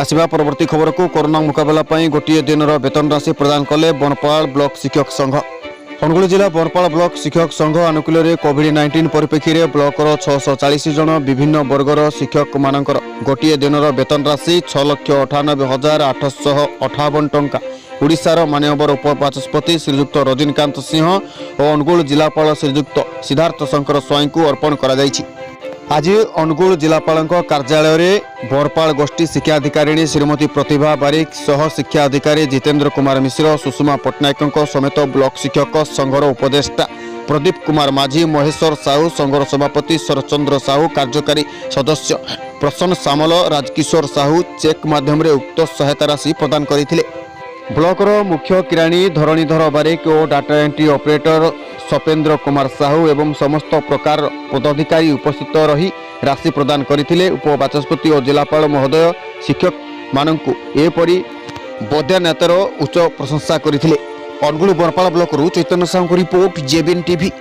आसवा परवर्ती खबर को कोरोना मुकाबला गोटे दिन वेतन राशि प्रदान कले बनपाल ब्लॉक शिक्षक संघ। अनुगुल जिला बनपाल ब्लॉक शिक्षक संघ आनुकूल्य में कोविड-19 परिप्रेक्षी में ब्लॉकर 640 जन विभिन्न वर्गर शिक्षक मानकर गोटे दिन वेतन राशि 6,98,858 टंका ओडिशार माननीय उपबाचस्पति श्रीजुक्त रजनीकांत सिंह और अनुगुल जिलापाल श्रीजुक्त सिद्धार्थ शंकर स्वाई को अर्पण करा जायछि। आज अनुगुल जिलापाल कार्यालय में बरपाल गोष्ठी शिक्षा अधिकारी श्रीमती प्रतिभा बारिक सह शिक्षा अधिकारी जितेंद्र कुमार मिश्र सुषमा पट्टनायक समेत ब्लॉक शिक्षक संघर उपदेष्टा प्रदीप कुमार माझी महेश्वर साहू संघर सभापति शरचंद्र साहू कार्यकारी सदस्य प्रसन्न सामल राजकिशोर साहू चेक माध्यम उक्त सहायता राशि प्रदान करथिले। ब्लॉकर मुख्य किराणी धरणीधर बारिक और data entry operator Sapendra Kumar Sahu एवं समस्त प्रकार पदाधिकारी उपस्थित रही राशि प्रदान करथिले। उपबाचस्पति और जिलापाल महोदय शिक्षक मानकु एपरी बद्यान्यातर उच्च प्रशंसा करथिले। अनुगुल बरपाल ब्लॉक चैतन्य साहू रिपोर्ट जेबीएन टीवी।